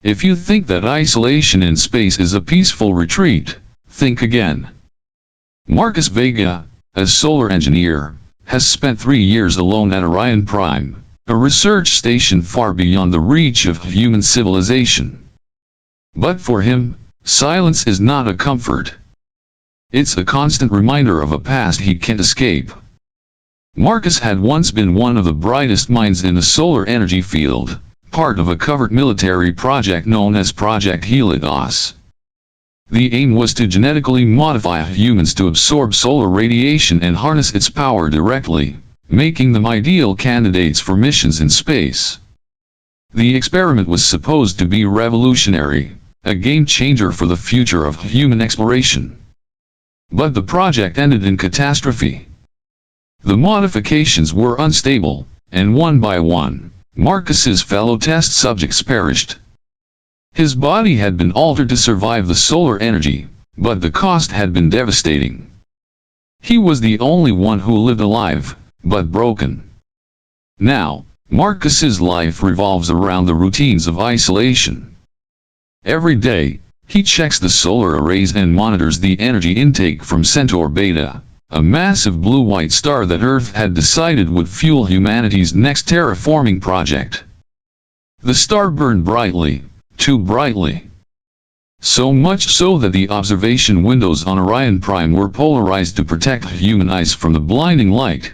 If you think that isolation in space is a peaceful retreat, think again. Marcus Vega, a solar engineer, has spent 3 years alone at Orion Prime, a research station far beyond the reach of human civilization. But for him, silence is not a comfort. It's a constant reminder of a past he can't escape. Marcus had once been one of the brightest minds in the solar energy field, part of a covert military project known as Project Helios. The aim was to genetically modify humans to absorb solar radiation and harness its power directly, making them ideal candidates for missions in space. The experiment was supposed to be revolutionary, a game changer for the future of human exploration. But the project ended in catastrophe. The modifications were unstable, and one by one, Marcus's fellow test subjects perished. His body had been altered to survive the solar energy, but the cost had been devastating. He was the only one who lived alive, but broken. Now, Marcus's life revolves around the routines of isolation. Every day, he checks the solar arrays and monitors the energy intake from Centaur Beta, a massive blue-white star that Earth had decided would fuel humanity's next terraforming project. The star burned brightly, too brightly. So much so that the observation windows on Orion Prime were polarized to protect human eyes from the blinding light.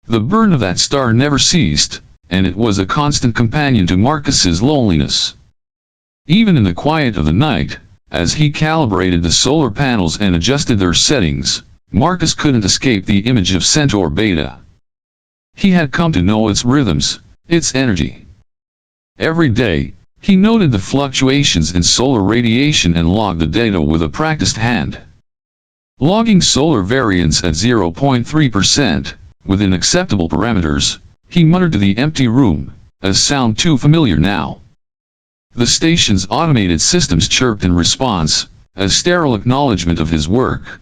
The burn of that star never ceased, and it was a constant companion to Marcus's loneliness. Even in the quiet of the night, as he calibrated the solar panels and adjusted their settings, Marcus couldn't escape the image of Centaur Beta. He had come to know its rhythms, its energy. Every day, he noted the fluctuations in solar radiation and logged the data with a practiced hand. Logging solar variance at 0.3%, within acceptable parameters, he muttered to the empty room, a sound too familiar now. The station's automated systems chirped in response, a sterile acknowledgement of his work.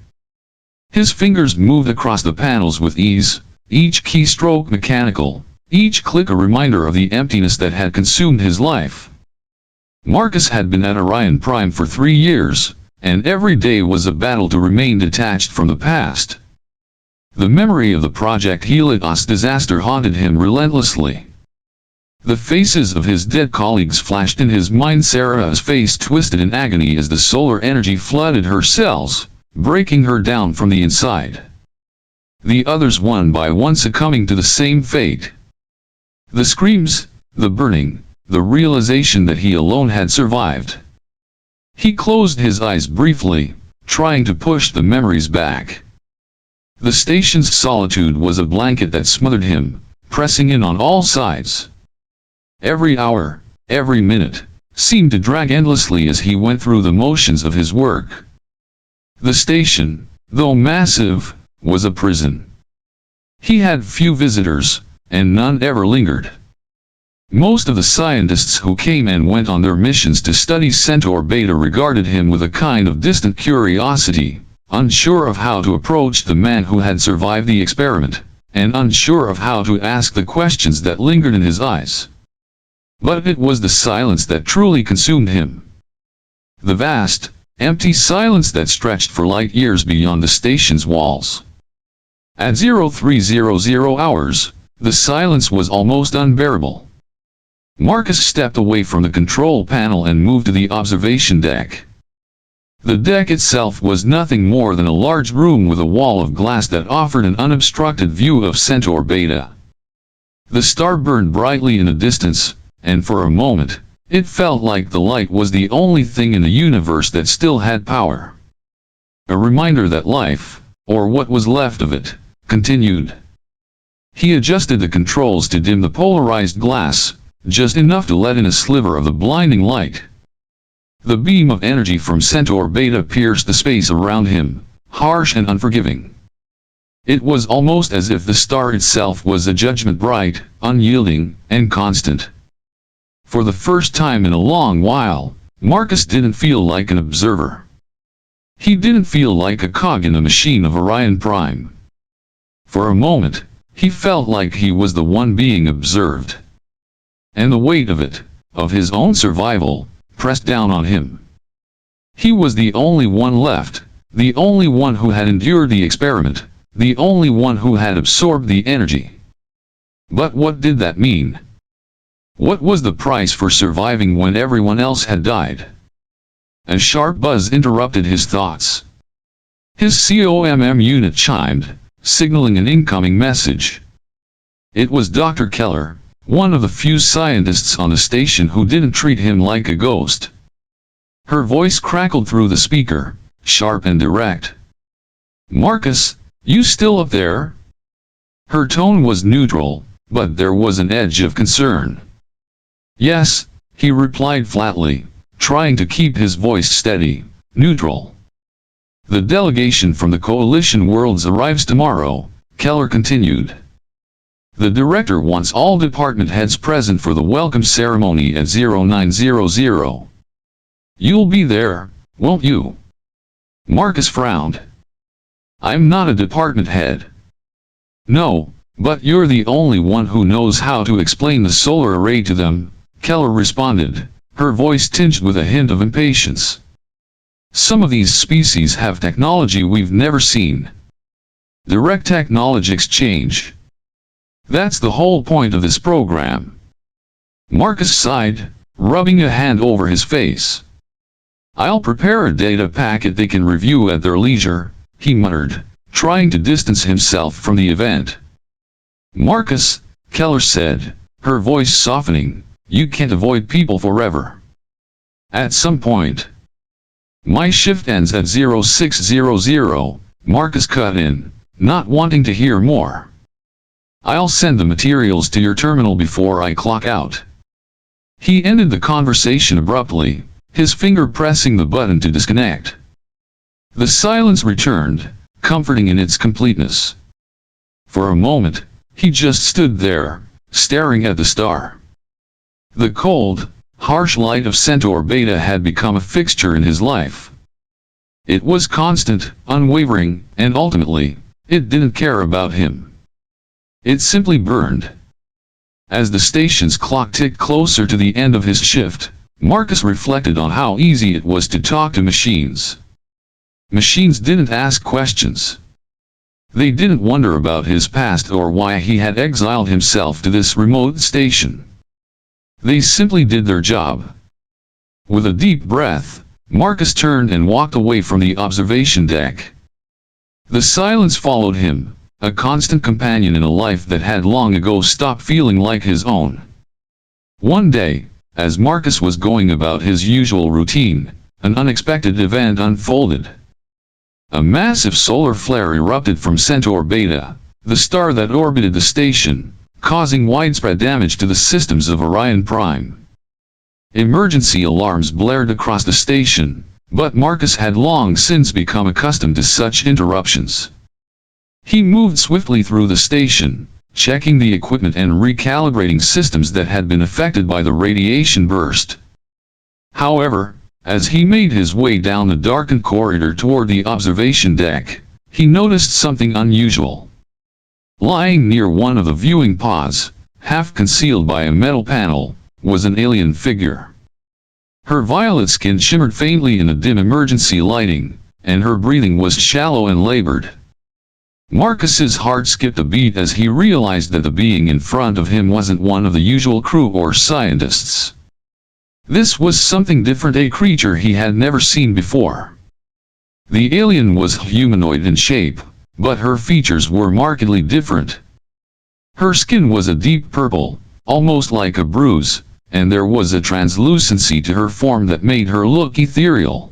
His fingers moved across the panels with ease, each keystroke mechanical, each click a reminder of the emptiness that had consumed his life. Marcus had been at Orion Prime for 3 years, and every day was a battle to remain detached from the past. The memory of the Project Helios disaster haunted him relentlessly. The faces of his dead colleagues flashed in his mind. Sarah's face twisted in agony as the solar energy flooded her cells, breaking her down from the inside. The others one by one succumbing to the same fate. The screams, the burning, the realization that he alone had survived. He closed his eyes briefly, trying to push the memories back. The station's solitude was a blanket that smothered him, pressing in on all sides. Every hour, every minute, seemed to drag endlessly as he went through the motions of his work. The station, though massive, was a prison. He had few visitors, and none ever lingered. Most of the scientists who came and went on their missions to study Centaur Beta regarded him with a kind of distant curiosity, unsure of how to approach the man who had survived the experiment, and unsure of how to ask the questions that lingered in his eyes. But it was the silence that truly consumed him. The vast, empty silence that stretched for light years beyond the station's walls. At 0300 hours, the silence was almost unbearable. Marcus stepped away from the control panel and moved to the observation deck. The deck itself was nothing more than a large room with a wall of glass that offered an unobstructed view of Centaur Beta. The star burned brightly in the distance, and for a moment, it felt like the light was the only thing in the universe that still had power. A reminder that life, or what was left of it, continued. He adjusted the controls to dim the polarized glass, just enough to let in a sliver of the blinding light. The beam of energy from Centaur Beta pierced the space around him, harsh and unforgiving. It was almost as if the star itself was a judgment, bright, unyielding, and constant. For the first time in a long while, Marcus didn't feel like an observer. He didn't feel like a cog in the machine of Orion Prime. For a moment, he felt like he was the one being observed. And the weight of it, of his own survival, pressed down on him. He was the only one left, the only one who had endured the experiment, the only one who had absorbed the energy. But what did that mean? What was the price for surviving when everyone else had died? A sharp buzz interrupted his thoughts. His COMM unit chimed, signaling an incoming message. It was Dr. Keller, one of the few scientists on the station who didn't treat him like a ghost. Her voice crackled through the speaker, sharp and direct. "Marcus, you still up there?" Her tone was neutral, but there was an edge of concern. "Yes," he replied flatly, trying to keep his voice steady, neutral. "The delegation from the coalition worlds arrives tomorrow," Keller continued. "The director wants all department heads present for the welcome ceremony at 0900. You'll be there, won't you?" Marcus frowned. "I'm not a department head." "No, but you're the only one who knows how to explain the solar array to them," Keller responded, her voice tinged with a hint of impatience. "Some of these species have technology we've never seen. Direct technology exchange. That's the whole point of this program." Marcus sighed, rubbing a hand over his face. "I'll prepare a data packet they can review at their leisure," he muttered, trying to distance himself from the event. "Marcus," Keller said, her voice softening, "you can't avoid people forever. At some point." "My shift ends at 0600, Marcus cut in, not wanting to hear more. "I'll send the materials to your terminal before I clock out." He ended the conversation abruptly, his finger pressing the button to disconnect. The silence returned, comforting in its completeness. For a moment, he just stood there, staring at the star. The cold, harsh light of Centaur Beta had become a fixture in his life. It was constant, unwavering, and ultimately, it didn't care about him. It simply burned. As the station's clock ticked closer to the end of his shift, Marcus reflected on how easy it was to talk to machines. Machines didn't ask questions. They didn't wonder about his past or why he had exiled himself to this remote station. They simply did their job. With a deep breath, Marcus turned and walked away from the observation deck. The silence followed him, a constant companion in a life that had long ago stopped feeling like his own. One day, as Marcus was going about his usual routine, an unexpected event unfolded. A massive solar flare erupted from Centaur Beta, the star that orbited the station, causing widespread damage to the systems of Orion Prime. Emergency alarms blared across the station, but Marcus had long since become accustomed to such interruptions. He moved swiftly through the station, checking the equipment and recalibrating systems that had been affected by the radiation burst. However, as he made his way down the darkened corridor toward the observation deck, he noticed something unusual. Lying near one of the viewing pods, half concealed by a metal panel, was an alien figure. Her violet skin shimmered faintly in the dim emergency lighting, and her breathing was shallow and labored. Marcus's heart skipped a beat as he realized that the being in front of him wasn't one of the usual crew or scientists. This was something different, a creature he had never seen before. The alien was humanoid in shape, but her features were markedly different. Her skin was a deep purple, almost like a bruise, and there was a translucency to her form that made her look ethereal.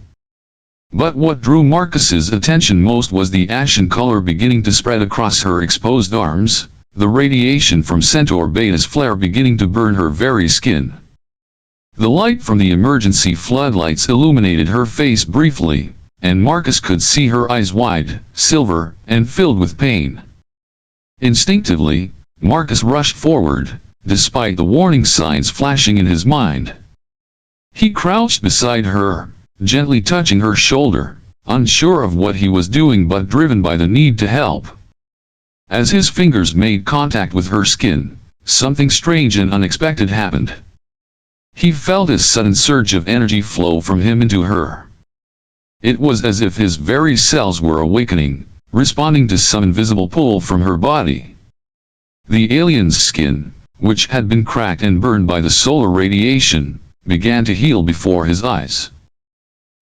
But what drew Marcus's attention most was the ashen color beginning to spread across her exposed arms, the radiation from Centaur Beta's flare beginning to burn her very skin. The light from the emergency floodlights illuminated her face briefly, and Marcus could see her eyes wide, silver, and filled with pain. Instinctively, Marcus rushed forward, despite the warning signs flashing in his mind. He crouched beside her, gently touching her shoulder, unsure of what he was doing but driven by the need to help. As his fingers made contact with her skin, something strange and unexpected happened. He felt a sudden surge of energy flow from him into her. It was as if his very cells were awakening, responding to some invisible pull from her body. The alien's skin, which had been cracked and burned by the solar radiation, began to heal before his eyes.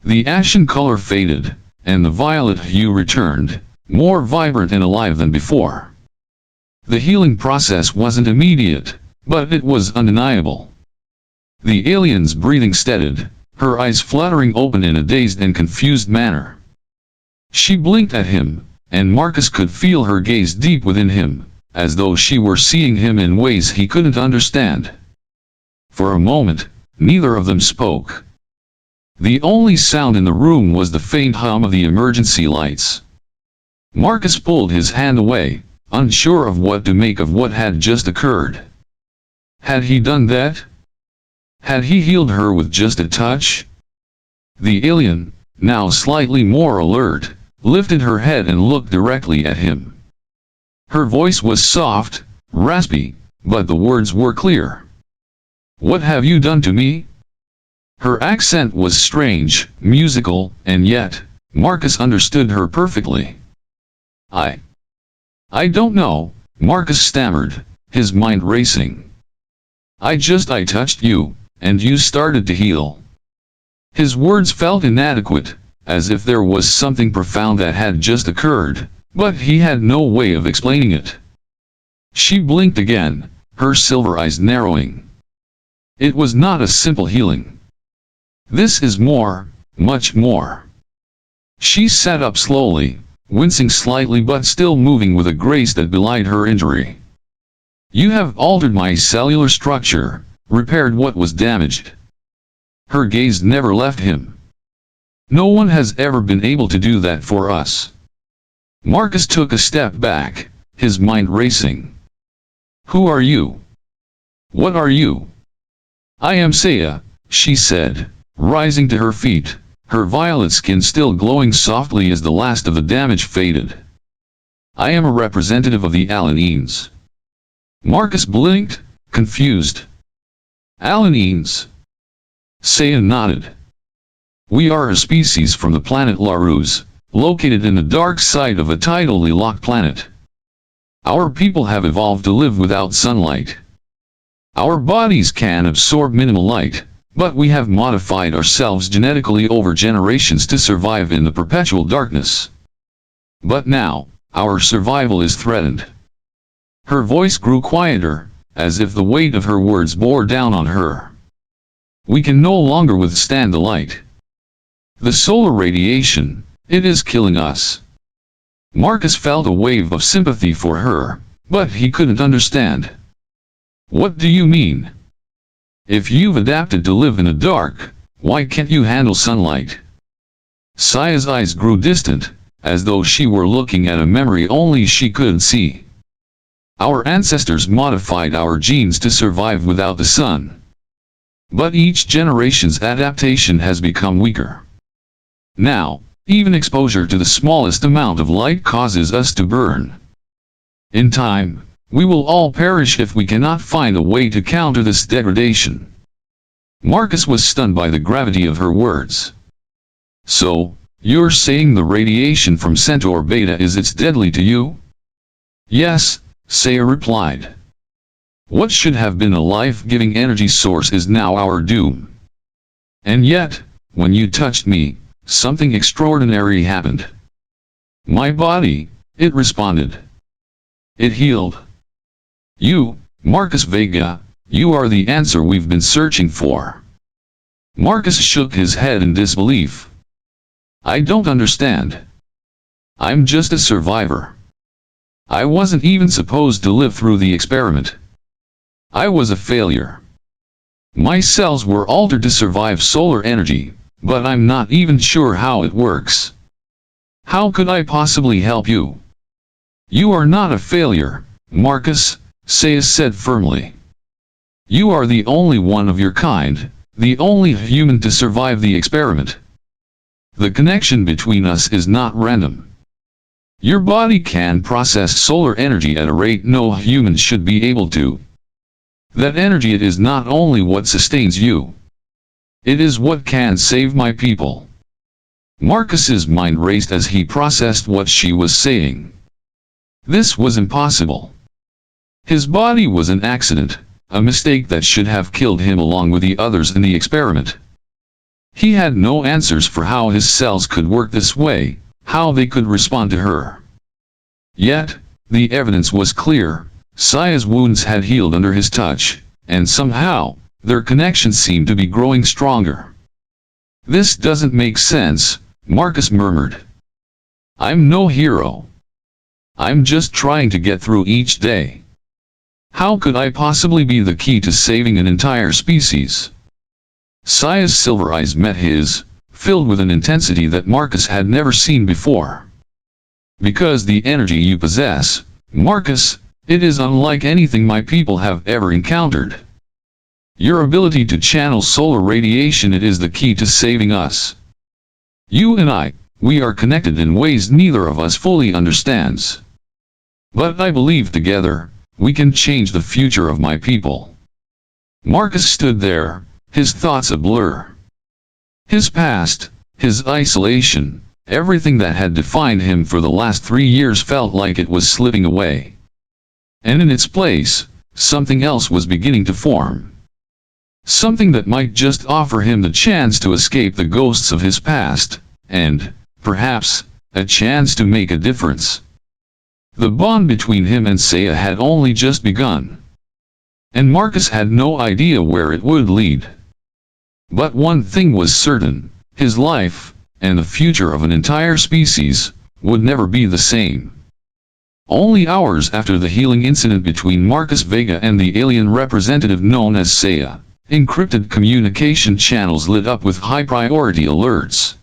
The ashen color faded, and the violet hue returned, more vibrant and alive than before. The healing process wasn't immediate, but it was undeniable. The alien's breathing steadied, her eyes fluttering open in a dazed and confused manner. She blinked at him, and Marcus could feel her gaze deep within him, as though she were seeing him in ways he couldn't understand. For a moment, neither of them spoke. The only sound in the room was the faint hum of the emergency lights. Marcus pulled his hand away, unsure of what to make of what had just occurred. Had he done that? Had he healed her with just a touch? The alien, now slightly more alert, lifted her head and looked directly at him. Her voice was soft, raspy, but the words were clear. "What have you done to me?" Her accent was strange, musical, and yet, Marcus understood her perfectly. I don't know," Marcus stammered, his mind racing. I touched you, and you started to heal." His words felt inadequate, as if there was something profound that had just occurred, but he had no way of explaining it. She blinked again, her silver eyes narrowing. It was not a simple healing. This is more, much more. She sat up slowly, wincing slightly but still moving with a grace that belied her injury. "You have altered my cellular structure, repaired what was damaged." Her gaze never left him. "No one has ever been able to do that for us." Marcus took a step back, his mind racing. "Who are you? What are you?" "I am Saia," she said, rising to her feet, her violet skin still glowing softly as the last of the damage faded. "I am a representative of the Alineans." Marcus blinked, confused. "Alineans?" Saia nodded. "We are a species from the planet Larus, located in the dark side of a tidally locked planet. Our people have evolved to live without sunlight. Our bodies can absorb minimal light, but we have modified ourselves genetically over generations to survive in the perpetual darkness. But now, our survival is threatened." Her voice grew quieter, as if the weight of her words bore down on her. "We can no longer withstand the light. The solar radiation, it is killing us." Marcus felt a wave of sympathy for her, but he couldn't understand. "What do you mean? If you've adapted to live in the dark, why can't you handle sunlight?" Saia's eyes grew distant, as though she were looking at a memory only she could see. "Our ancestors modified our genes to survive without the sun. But each generation's adaptation has become weaker. Now, even exposure to the smallest amount of light causes us to burn. In time, we will all perish if we cannot find a way to counter this degradation." Marcus was stunned by the gravity of her words. "So, you're saying the radiation from Centaur Beta is deadly to you?" "Yes," Saia replied. "What should have been a life-giving energy source is now our doom. And yet, when you touched me, something extraordinary happened. My body, it responded. It healed. You, Marcus Vega, you are the answer we've been searching for." Marcus shook his head in disbelief. "I don't understand. I'm just a survivor. I wasn't even supposed to live through the experiment. I was a failure. My cells were altered to survive solar energy, but I'm not even sure how it works. How could I possibly help you?" "You are not a failure, Marcus," Saia said firmly. "You are the only one of your kind, the only human to survive the experiment. The connection between us is not random. Your body can process solar energy at a rate no human should be able to. That energy, it is not only what sustains you. It is what can save my people. Marcus's mind raced as he processed what she was saying. This was impossible. His body was an accident, a mistake that should have killed him along with the others in the experiment. He had no answers for how his cells could work this way, how they could respond to her. Yet, the evidence was clear. Saia's wounds had healed under his touch, and somehow, their connection seemed to be growing stronger. This doesn't make sense, Marcus murmured. I'm no hero. I'm just trying to get through each day. How could I possibly be the key to saving an entire species? Saia's silver eyes met his, filled with an intensity that Marcus had never seen before. Because the energy you possess, Marcus, it is unlike anything my people have ever encountered. Your ability to channel solar radiation, it is the key to saving us. You and I, we are connected in ways neither of us fully understands. But I believe together, we can change the future of my people. Marcus stood there, his thoughts a blur. His past, his isolation, everything that had defined him for the last 3 years felt like it was slipping away. And in its place, something else was beginning to form. Something that might just offer him the chance to escape the ghosts of his past, and, perhaps, a chance to make a difference. The bond between him and Saia had only just begun. And Marcus had no idea where it would lead. But one thing was certain, his life, and the future of an entire species, would never be the same. Only hours after the healing incident between Marcus Vega and the alien representative known as Saia, encrypted communication channels lit up with high-priority alerts.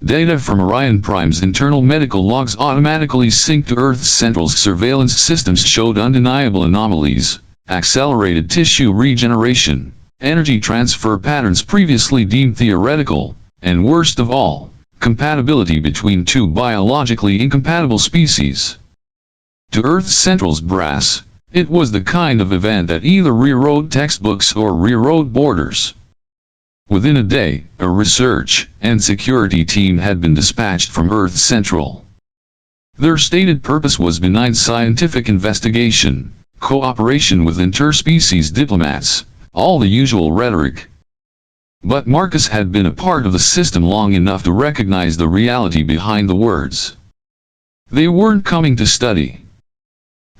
Data from Orion Prime's internal medical logs automatically synced to Earth's central surveillance systems showed undeniable anomalies, accelerated tissue regeneration, energy transfer patterns previously deemed theoretical, and worst of all, compatibility between two biologically incompatible species. To Earth Central's brass, it was the kind of event that either rewrote textbooks or rewrote borders. Within a day, a research and security team had been dispatched from Earth Central. Their stated purpose was benign scientific investigation, cooperation with interspecies diplomats, all the usual rhetoric. But Marcus had been a part of the system long enough to recognize the reality behind the words. They weren't coming to study.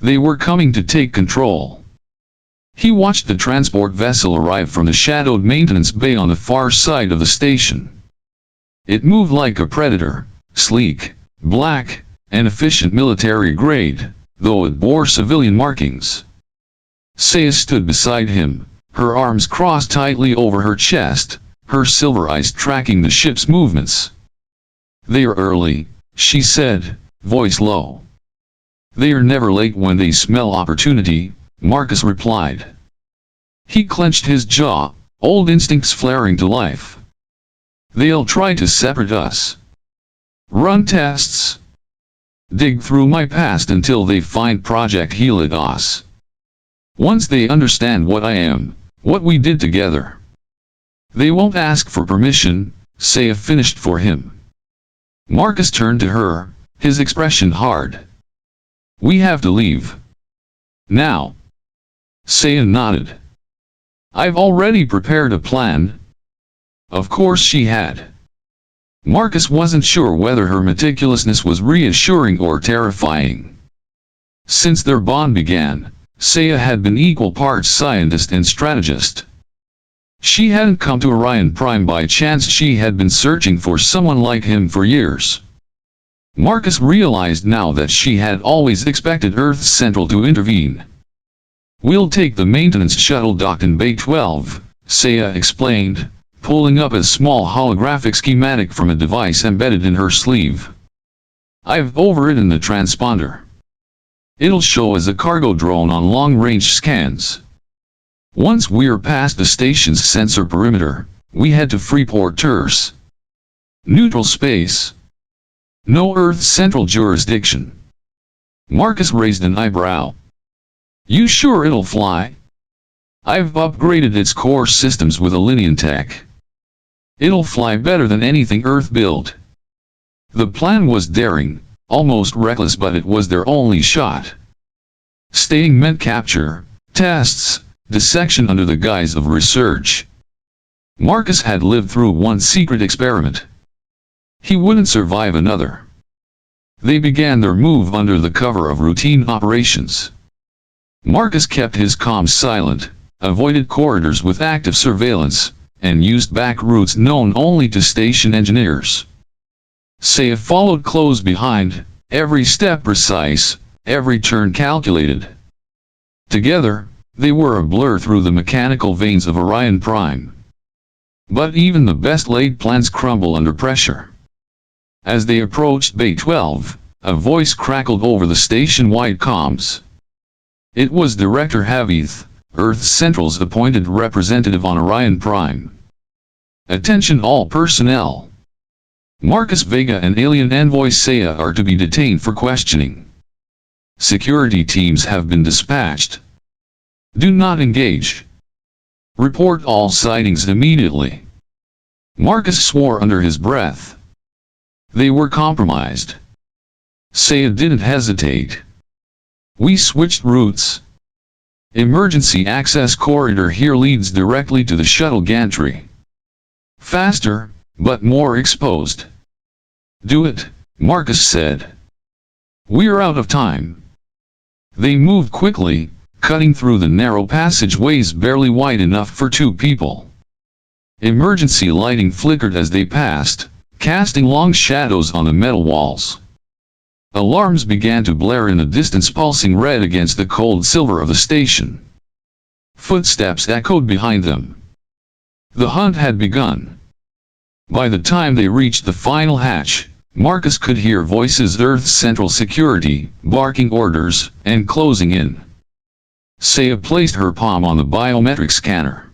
They were coming to take control. He watched the transport vessel arrive from the shadowed maintenance bay on the far side of the station. It moved like a predator, sleek, black, and efficient military grade, though it bore civilian markings. Saia stood beside him, her arms crossed tightly over her chest, her silver eyes tracking the ship's movements. They are early, she said, voice low. They are never late when they smell opportunity, Marcus replied. He clenched his jaw, old instincts flaring to life. They'll try to separate us. Run tests. Dig through my past until they find Project Helios. Once they understand what I am, what we did together. They won't ask for permission, Saia finished for him. Marcus turned to her, his expression hard. We have to leave. Now. Saia nodded. I've already prepared a plan. Of course she had. Marcus wasn't sure whether her meticulousness was reassuring or terrifying. Since their bond began, Saia had been equal parts scientist and strategist. She hadn't come to Orion Prime by chance, she had been searching for someone like him for years. Marcus realized now that she had always expected Earth Central to intervene. We'll take the maintenance shuttle docked in Bay 12, Saia explained, pulling up a small holographic schematic from a device embedded in her sleeve. I've overridden the transponder. It'll show as a cargo drone on long-range scans. Once we're past the station's sensor perimeter, we head to Freeport Terce. Neutral space. No Earth Central jurisdiction. Marcus raised an eyebrow. You sure it'll fly? I've upgraded its core systems with Alinean tech. It'll fly better than anything Earth built. The plan was daring, almost reckless, but it was their only shot. Staying meant capture, tests, dissection under the guise of research. Marcus had lived through one secret experiment. He wouldn't survive another. They began their move under the cover of routine operations. Marcus kept his comms silent, avoided corridors with active surveillance, and used back routes known only to station engineers. Saia followed close behind, every step precise, every turn calculated. Together, they were a blur through the mechanical veins of Orion Prime. But even the best-laid plans crumble under pressure. As they approached Bay 12, a voice crackled over the station-wide comms. It was Director Havith, Earth Central's appointed representative on Orion Prime. Attention all personnel. Marcus Vega and alien envoy Saia are to be detained for questioning. Security teams have been dispatched. Do not engage. Report all sightings immediately. Marcus swore under his breath. They were compromised. Saia didn't hesitate. We switched routes. Emergency access corridor here leads directly to the shuttle gantry. Faster, but more exposed. Do it, Marcus said. We're out of time. They moved quickly, cutting through the narrow passageways barely wide enough for two people. Emergency lighting flickered as they passed, casting long shadows on the metal walls. Alarms began to blare in the distance, pulsing red against the cold silver of the station. Footsteps echoed behind them. The hunt had begun. By the time they reached the final hatch, Marcus could hear voices: Earth Central Security, barking orders, and closing in. Saia placed her palm on the biometric scanner.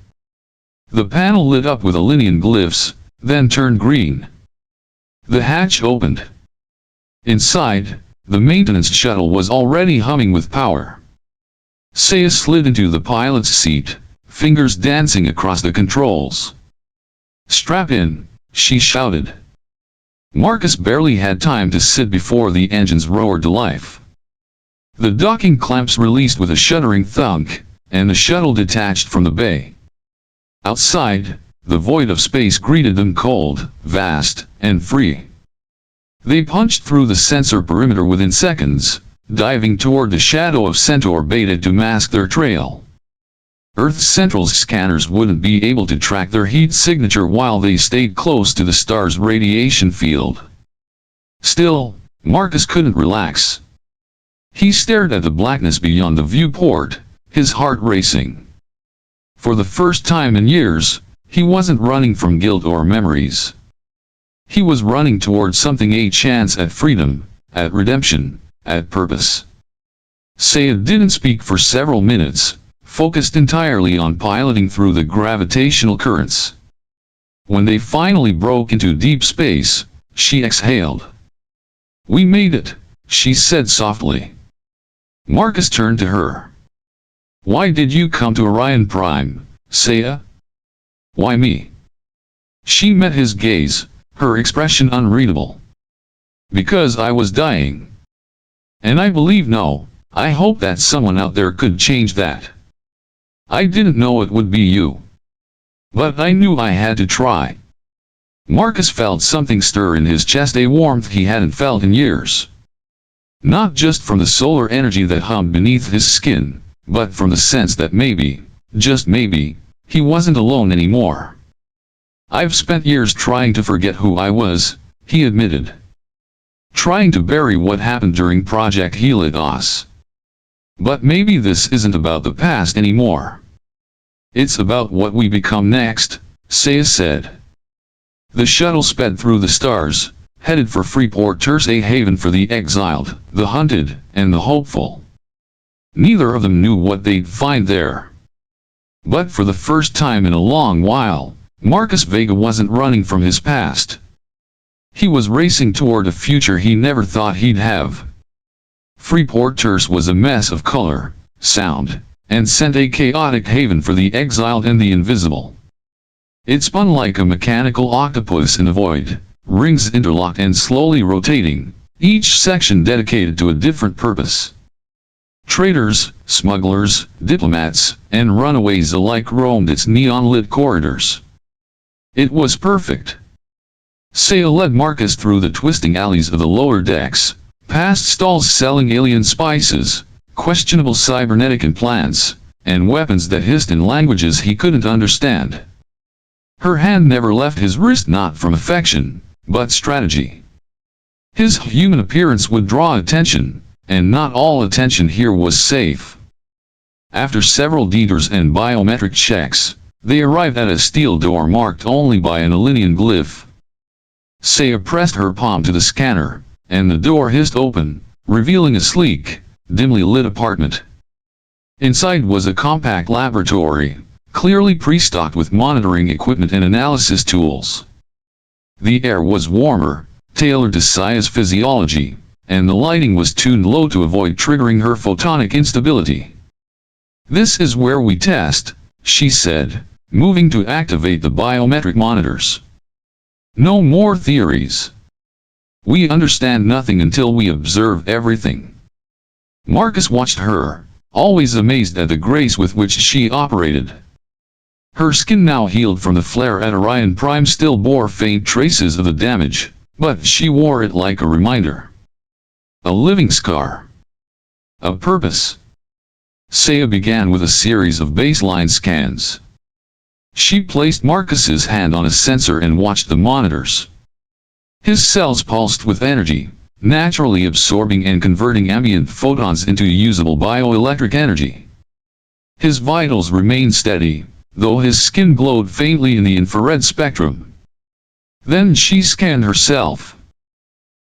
The panel lit up with Alinean glyphs, then turned green. The hatch opened. Inside, the maintenance shuttle was already humming with power. Saia slid into the pilot's seat, fingers dancing across the controls. Strap in, she shouted. Marcus barely had time to sit before the engines roared to life. The docking clamps released with a shuddering thunk, and the shuttle detached from the bay. Outside, the void of space greeted them, cold, vast, and free. They punched through the sensor perimeter within seconds, diving toward the shadow of Centaur Beta to mask their trail. Earth Central's scanners wouldn't be able to track their heat signature while they stayed close to the star's radiation field. Still, Marcus couldn't relax. He stared at the blackness beyond the viewport, his heart racing. For the first time in years, he wasn't running from guilt or memories. He was running toward something: a chance at freedom, at redemption, at purpose. Saia didn't speak for several minutes, focused entirely on piloting through the gravitational currents. When they finally broke into deep space, she exhaled. We made it, she said softly. Marcus turned to her. Why did you come to Orion Prime, Saia? Why me? She met his gaze, her expression unreadable. Because I was dying. And I believe, no, I hope that someone out there could change that. I didn't know it would be you. But I knew I had to try. Marcus felt something stir in his chest, a warmth he hadn't felt in years. Not just from the solar energy that hummed beneath his skin, but from the sense that maybe, just maybe, he wasn't alone anymore. I've spent years trying to forget who I was, he admitted. Trying to bury what happened during Project Helios. But maybe this isn't about the past anymore. It's about what we become next, Saia said. The shuttle sped through the stars, headed for Freeport Terce, a haven for the exiled, the hunted, and the hopeful. Neither of them knew what they'd find there. But for the first time in a long while, Marcus Vega wasn't running from his past. He was racing toward a future he never thought he'd have. Freeport Terce was a mess of color, sound, and sent a chaotic haven for the exiled and the invisible. It spun like a mechanical octopus in the void, rings interlocked and slowly rotating, each section dedicated to a different purpose. Traders, smugglers, diplomats, and runaways alike roamed its neon-lit corridors. It was perfect. Saia led Marcus through the twisting alleys of the lower decks, past stalls selling alien spices, questionable cybernetic implants, and weapons that hissed in languages he couldn't understand. Her hand never left his wrist, not from affection, but strategy. His human appearance would draw attention, and not all attention here was safe. After several detours and biometric checks, they arrived at a steel door marked only by an Alinean glyph. Saia pressed her palm to the scanner, and the door hissed open, revealing a sleek, dimly lit apartment. Inside was a compact laboratory, clearly pre-stocked with monitoring equipment and analysis tools. The air was warmer, tailored to Saia's physiology, and the lighting was tuned low to avoid triggering her photonic instability. "This is where we test," she said, moving to activate the biometric monitors. "No more theories. We understand nothing until we observe everything." Marcus watched her, always amazed at the grace with which she operated. Her skin, now healed from the flare at Orion Prime, still bore faint traces of the damage, but she wore it like a reminder. A living scar. A purpose. Saia began with a series of baseline scans. She placed Marcus's hand on a sensor and watched the monitors. His cells pulsed with energy, naturally absorbing and converting ambient photons into usable bioelectric energy. His vitals remained steady, though his skin glowed faintly in the infrared spectrum. Then she scanned herself.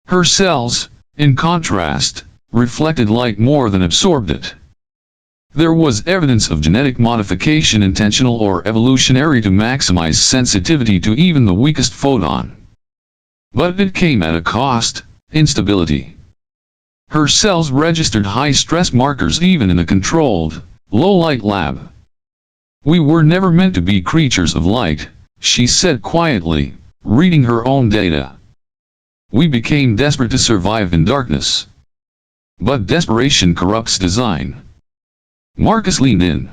Her cells, in contrast, reflected light more than absorbed it. There was evidence of genetic modification, intentional or evolutionary, to maximize sensitivity to even the weakest photon. But it came at a cost: instability. Her cells registered high-stress markers even in a controlled, low-light lab. "We were never meant to be creatures of light," she said quietly, reading her own data. "We became desperate to survive in darkness. But desperation corrupts design." Marcus leaned in.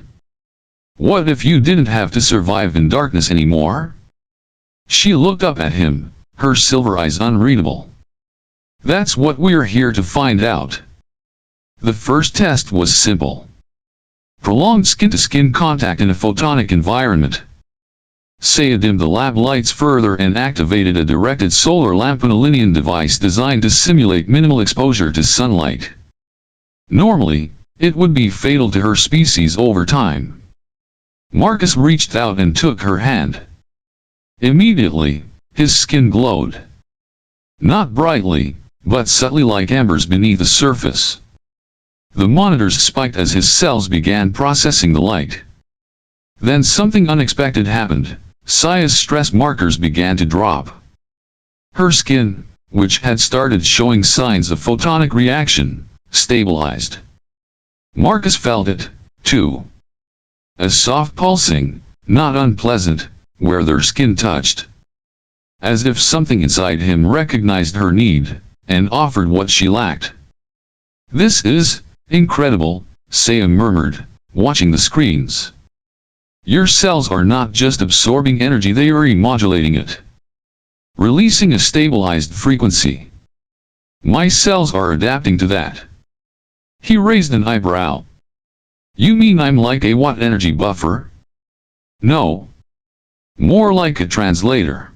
"What if you didn't have to survive in darkness anymore?" She looked up at him, her silver eyes unreadable. "That's what we're here to find out." The first test was simple. Prolonged skin-to-skin contact in a photonic environment. Saia dimmed the lab lights further and activated a directed solar lamp, an Alinean device designed to simulate minimal exposure to sunlight. Normally, it would be fatal to her species over time. Marcus reached out and took her hand. Immediately, his skin glowed. Not brightly, but subtly, like embers beneath the surface. The monitors spiked as his cells began processing the light. Then something unexpected happened. Saia's stress markers began to drop. Her skin, which had started showing signs of photonic reaction, stabilized. Marcus felt it, too. A soft pulsing, not unpleasant, where their skin touched. As if something inside him recognized her need, and offered what she lacked. "This is incredible," Saia murmured, watching the screens. "Your cells are not just absorbing energy, they are remodulating it. Releasing a stabilized frequency. My cells are adapting to that." He raised an eyebrow. "You mean I'm like a what, energy buffer?" "No. More like a translator.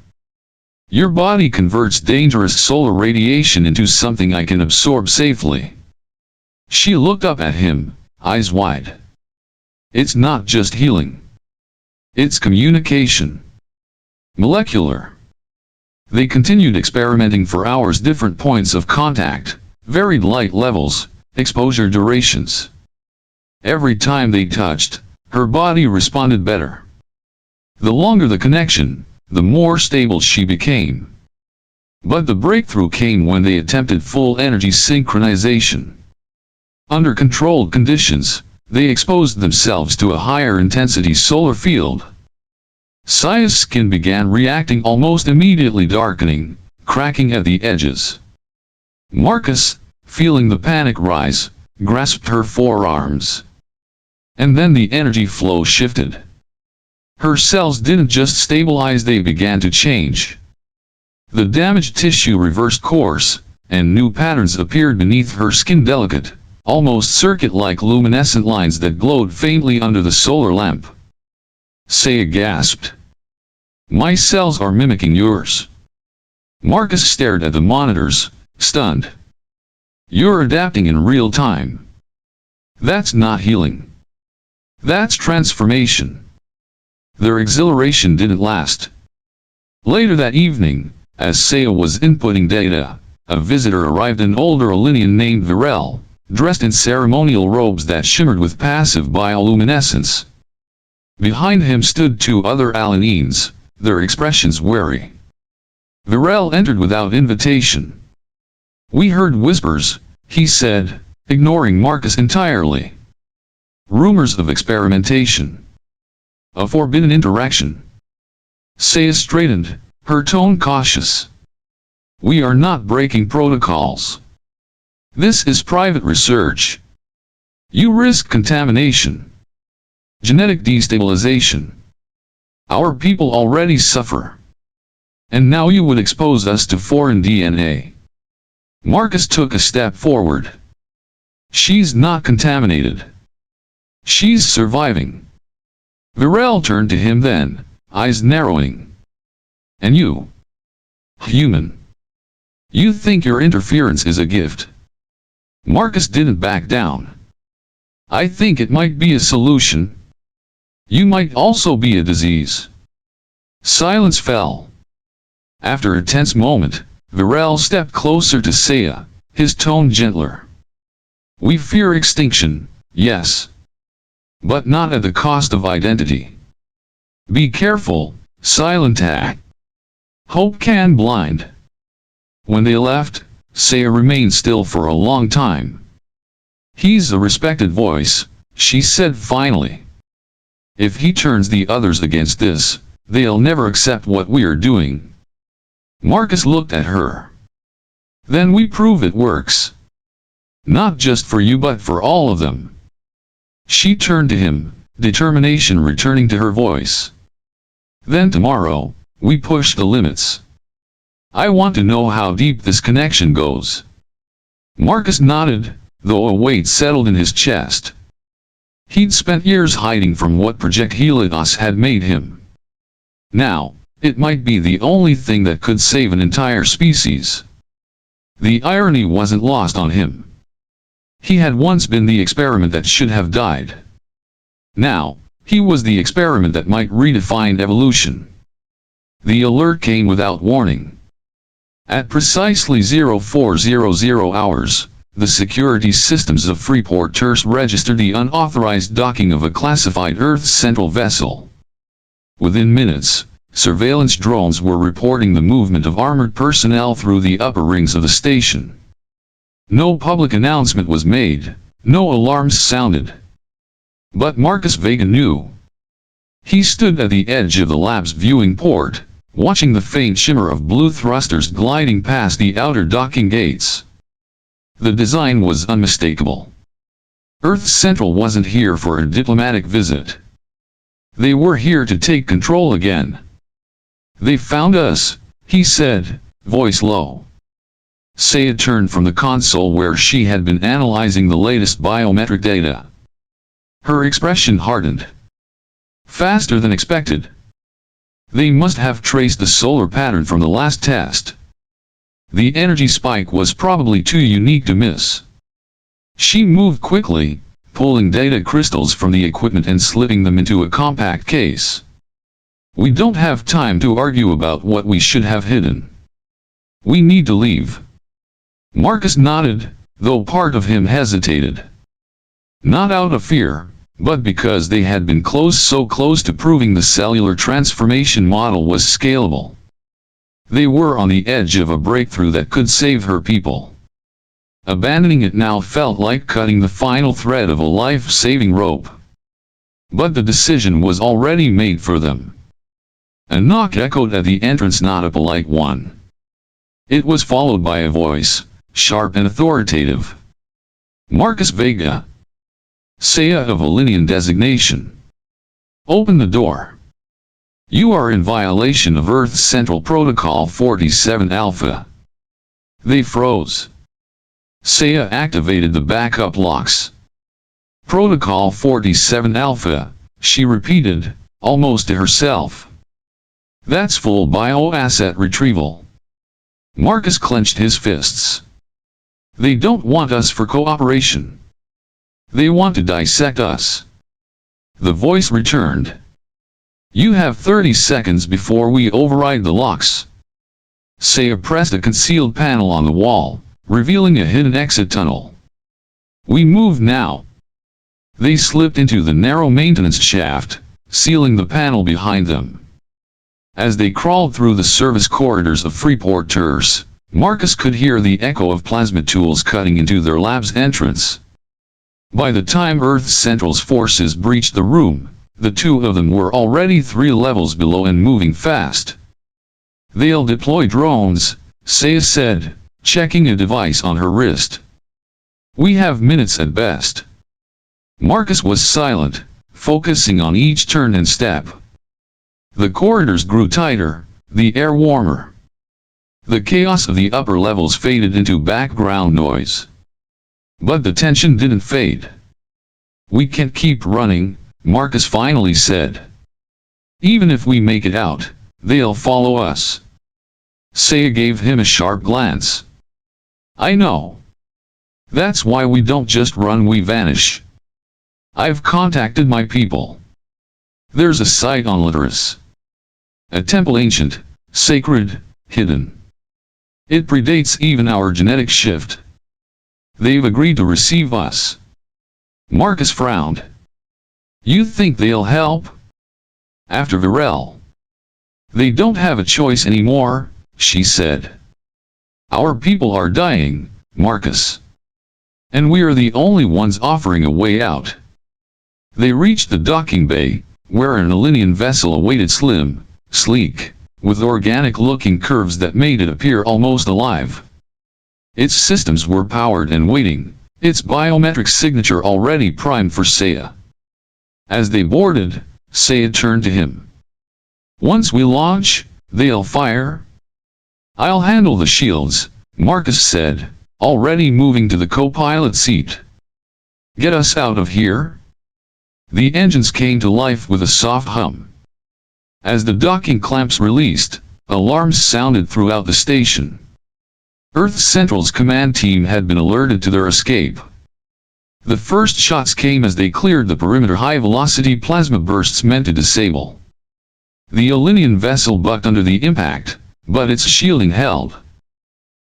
Your body converts dangerous solar radiation into something I can absorb safely." She looked up at him, eyes wide. "It's not just healing. It's communication. Molecular." They continued experimenting for hours, different points of contact, varied light levels, exposure durations. Every time they touched, her body responded better. The longer the connection, the more stable she became. But the breakthrough came when they attempted full energy synchronization. Under controlled conditions, they exposed themselves to a higher intensity solar field. Saia's skin began reacting almost immediately, darkening, cracking at the edges. Marcus, feeling the panic rise, grasped her forearms. And then the energy flow shifted. Her cells didn't just stabilize, they began to change. The damaged tissue reversed course, and new patterns appeared beneath her skin, delicate, almost circuit-like luminescent lines that glowed faintly under the solar lamp. Saia gasped. "My cells are mimicking yours." Marcus stared at the monitors, stunned. "You're adapting in real time. That's not healing. That's transformation." Their exhilaration didn't last. Later that evening, as Saia was inputting data, a visitor arrived, an older Alinean named Vega, dressed in ceremonial robes that shimmered with passive bioluminescence. Behind him stood two other Alineans, their expressions wary. Vega entered without invitation. "We heard whispers," he said, ignoring Marcus entirely. "Rumors of experimentation. A forbidden interaction." Saia straightened, her tone cautious. "We are not breaking protocols. This is private research. You risk contamination. Genetic destabilization. Our people already suffer. And now you would expose us to foreign DNA." Marcus took a step forward. "She's not contaminated. She's surviving." Vega turned to him then, eyes narrowing. "And you? Human. You think your interference is a gift?" Marcus didn't back down. "I think it might be a solution. You might also be a disease." Silence fell. After a tense moment, Vega stepped closer to Saia, his tone gentler. "We fear extinction, yes. But not at the cost of identity. Be careful, silent act. Hope can blind." When they left, Saia remained still for a long time. "He's a respected voice," she said finally. "If he turns the others against this, they'll never accept what we're doing." Marcus looked at her. "Then we prove it works. Not just for you but for all of them." She turned to him, determination returning to her voice. "Then tomorrow, we push the limits. I want to know how deep this connection goes." Marcus nodded, though a weight settled in his chest. He'd spent years hiding from what Project Helios had made him. Now, it might be the only thing that could save an entire species. The irony wasn't lost on him. He had once been the experiment that should have died. Now, he was the experiment that might redefine evolution. The alert came without warning. At precisely 0400 hours, the security systems of Freeport Terce registered the unauthorized docking of a classified Earth Central vessel. Within minutes, surveillance drones were reporting the movement of armored personnel through the upper rings of the station. No public announcement was made, no alarms sounded. But Marcus Vega knew. He stood at the edge of the lab's viewing port, watching the faint shimmer of blue thrusters gliding past the outer docking gates. The design was unmistakable. Earth Central wasn't here for a diplomatic visit. They were here to take control again. "They found us," he said, voice low. Saia turned from the console where she had been analyzing the latest biometric data. Her expression hardened. "Faster than expected. They must have traced the solar pattern from the last test. The energy spike was probably too unique to miss." She moved quickly, pulling data crystals from the equipment and slipping them into a compact case. "We don't have time to argue about what we should have hidden. We need to leave." Marcus nodded, though part of him hesitated. Not out of fear, but because they had been so close to proving the cellular transformation model was scalable. They were on the edge of a breakthrough that could save her people. Abandoning it now felt like cutting the final thread of a life-saving rope. But the decision was already made for them. A knock echoed at the entrance, not a polite one. It was followed by a voice, sharp and authoritative. Marcus Vega, Saia of Alinean designation. Open the door. You are in violation of Earth's Central Protocol 47 Alpha. They froze. Saia activated the backup locks. Protocol 47 Alpha, she repeated, almost to herself. That's full bioasset retrieval. Marcus clenched his fists. They don't want us for cooperation. They want to dissect us. The voice returned. You have 30 seconds before we override the locks. Saia pressed a concealed panel on the wall, revealing a hidden exit tunnel. We move now. They slipped into the narrow maintenance shaft, sealing the panel behind them. As they crawled through the service corridors of Freeport Terrace, Marcus could hear the echo of plasma tools cutting into their lab's entrance. By the time Earth Central's forces breached the room, the two of them were already 3 levels below and moving fast. They'll deploy drones, Saia said, checking a device on her wrist. We have minutes at best. Marcus was silent, focusing on each turn and step. The corridors grew tighter, the air warmer. The chaos of the upper levels faded into background noise. But the tension didn't fade. We can't keep running, Marcus finally said. Even if we make it out, they'll follow us. Saia gave him a sharp glance. I know. That's why we don't just run, we vanish. I've contacted my people. There's a site on Litterus. A temple ancient, sacred, hidden. It predates even our genetic shift. They've agreed to receive us. Marcus frowned. You think they'll help? After Virel. They don't have a choice anymore, she said. Our people are dying, Marcus. And we are the only ones offering a way out. They reached the docking bay, where an Alinean vessel awaited, slim, sleek, with organic-looking curves that made it appear almost alive. Its systems were powered and waiting, its biometric signature already primed for Saia. As they boarded, Saia turned to him. Once we launch, they'll fire? I'll handle the shields, Marcus said, already moving to the co-pilot seat. Get us out of here? The engines came to life with a soft hum. As the docking clamps released, alarms sounded throughout the station. Earth Central's command team had been alerted to their escape. The first shots came as they cleared the perimeter, high-velocity plasma bursts meant to disable. The Alinean vessel bucked under the impact, but its shielding held.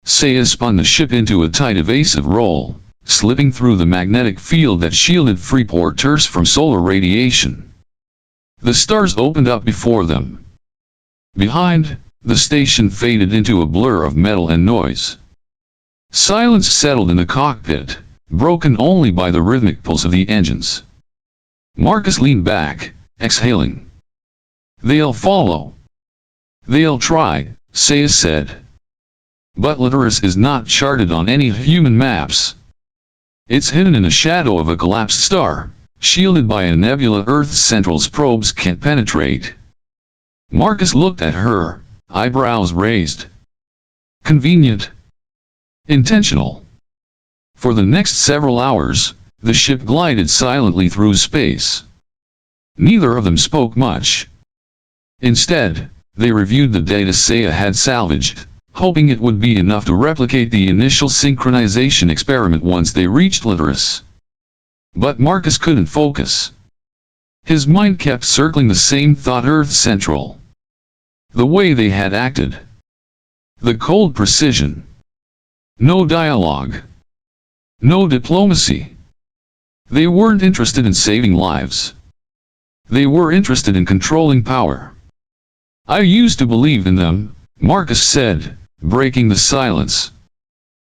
Saia spun the ship into a tight evasive roll, slipping through the magnetic field that shielded Freeport Terrace from solar radiation. The stars opened up before them. Behind, the station faded into a blur of metal and noise. Silence settled in the cockpit, broken only by the rhythmic pulse of the engines. Marcus leaned back, exhaling. They'll follow. They'll try, Saia said. But Litterus is not charted on any human maps. It's hidden in the shadow of a collapsed star, shielded by a nebula Earth Central's probes can't penetrate. Marcus looked at her, eyebrows raised. Convenient. Intentional. For the next several hours, the ship glided silently through space. Neither of them spoke much. Instead, they reviewed the data Saia had salvaged, hoping it would be enough to replicate the initial synchronization experiment once they reached Litterus. But Marcus couldn't focus. His mind kept circling the same thought: Earth Central. The way they had acted. The cold precision. No dialogue. No diplomacy. They weren't interested in saving lives. They were interested in controlling power. I used to believe in them, Marcus said, breaking the silence.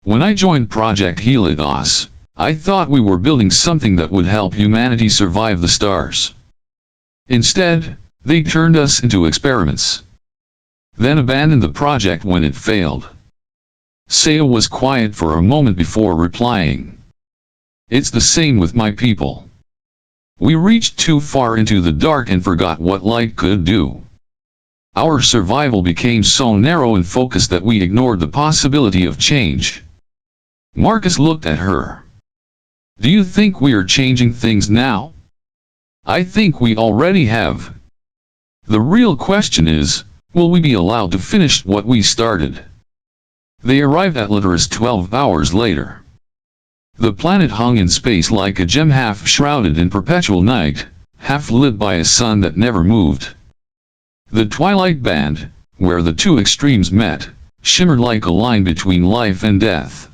When I joined Project Helios, I thought we were building something that would help humanity survive the stars. Instead, they turned us into experiments. Then abandoned the project when it failed. Saia was quiet for a moment before replying. It's the same with my people. We reached too far into the dark and forgot what light could do. Our survival became so narrow and focused that we ignored the possibility of change. Marcus looked at her. Do you think we are changing things now? I think we already have. The real question is, will we be allowed to finish what we started? They arrived at Litterus 12 hours later. The planet hung in space like a gem, half shrouded in perpetual night, half lit by a sun that never moved. The twilight band, where the two extremes met, shimmered like a line between life and death.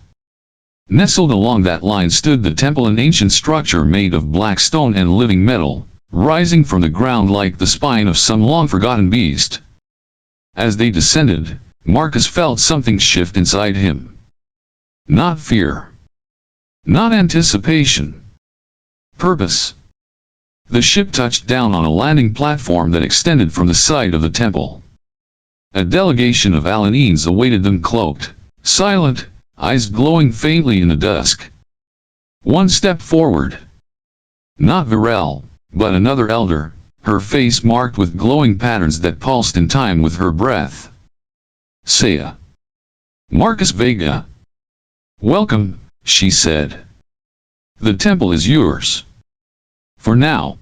Nestled along that line stood the temple, an ancient structure made of black stone and living metal, rising from the ground like the spine of some long-forgotten beast. As they descended, Marcus felt something shift inside him. Not fear. Not anticipation. Purpose. The ship touched down on a landing platform that extended from the side of the temple. A delegation of Alineans awaited them, cloaked, silent, eyes glowing faintly in the dusk. One stepped forward. Not Virel, but another elder, her face marked with glowing patterns that pulsed in time with her breath. Saia. Marcus Vega. Welcome, she said. The temple is yours. For now.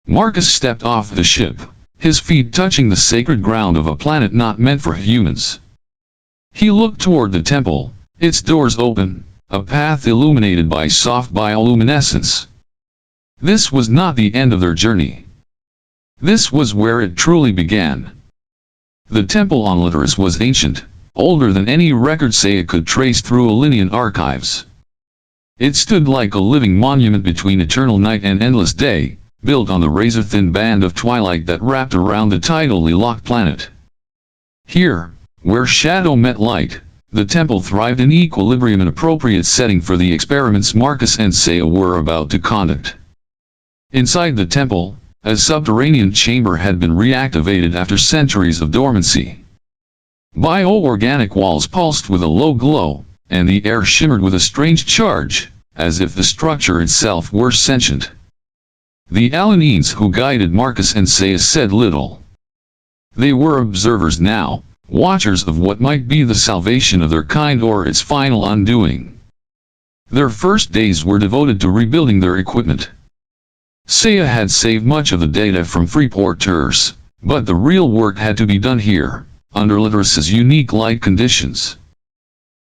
Marcus stepped off the ship, his feet touching the sacred ground of a planet not meant for humans. He looked toward the temple, its doors open, a path illuminated by soft bioluminescence. This was not the end of their journey. This was where it truly began. The temple on Litterus was ancient, older than any record Saia could trace through Alinean archives. It stood like a living monument between eternal night and endless day, built on the razor-thin band of twilight that wrapped around the tidally locked planet. Here, where shadow met light, the temple thrived in equilibrium, an appropriate setting for the experiments Marcus and Saia were about to conduct. Inside the temple, a subterranean chamber had been reactivated after centuries of dormancy. Bioorganic walls pulsed with a low glow, and the air shimmered with a strange charge, as if the structure itself were sentient. The Alineans who guided Marcus and Saia said little. They were observers now, watchers of what might be the salvation of their kind or its final undoing. Their first days were devoted to rebuilding their equipment. Saia had saved much of the data from Freeporters, but the real work had to be done here, under Litterus's unique light conditions.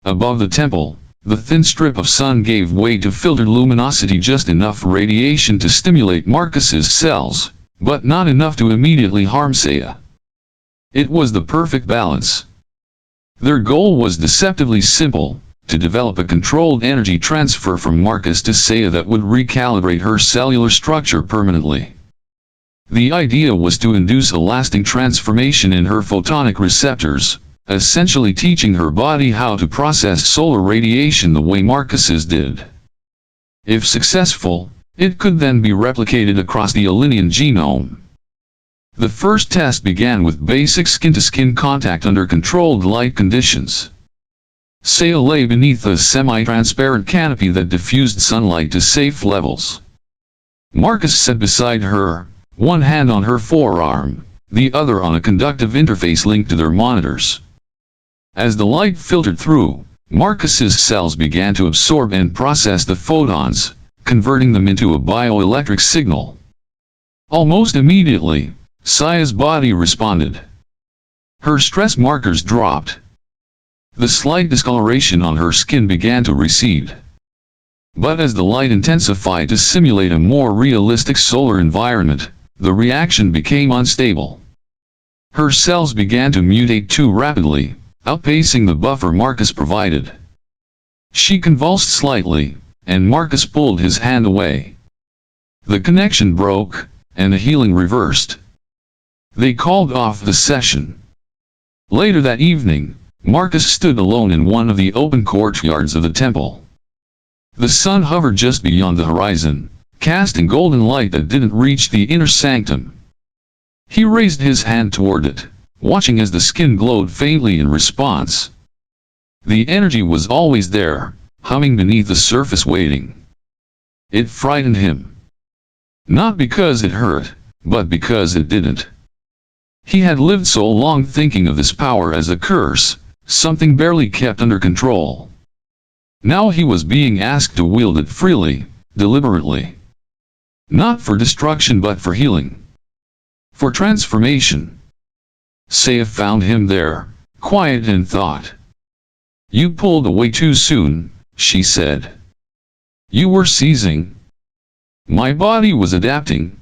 Above the temple, the thin strip of sun gave way to filtered luminosity, just enough radiation to stimulate Marcus's cells, but not enough to immediately harm Saia. It was the perfect balance. Their goal was deceptively simple, to develop a controlled energy transfer from Marcus to Saia that would recalibrate her cellular structure permanently. The idea was to induce a lasting transformation in her photonic receptors, essentially teaching her body how to process solar radiation the way Marcus's did. If successful, it could then be replicated across the Alinean genome. The first test began with basic skin-to-skin contact under controlled light conditions. Saia lay beneath a semi-transparent canopy that diffused sunlight to safe levels. Marcus sat beside her, one hand on her forearm, the other on a conductive interface linked to their monitors. As the light filtered through, Marcus's cells began to absorb and process the photons, converting them into a bioelectric signal. Almost immediately, Saia's body responded. Her stress markers dropped. The slight discoloration on her skin began to recede. But as the light intensified to simulate a more realistic solar environment, the reaction became unstable. Her cells began to mutate too rapidly, outpacing the buffer Marcus provided. She convulsed slightly, and Marcus pulled his hand away. The connection broke, and the healing reversed. They called off the session. Later that evening, Marcus stood alone in one of the open courtyards of the temple. The sun hovered just beyond the horizon, casting golden light that didn't reach the inner sanctum. He raised his hand toward it, watching as the skin glowed faintly in response. The energy was always there, humming beneath the surface waiting. It frightened him. Not because it hurt, but because it didn't. He had lived so long thinking of this power as a curse, something barely kept under control. Now he was being asked to wield it freely, deliberately. Not for destruction but for healing. For transformation. Saia found him there, quiet in thought. "You pulled away too soon," she said. "You were seizing. My body was adapting."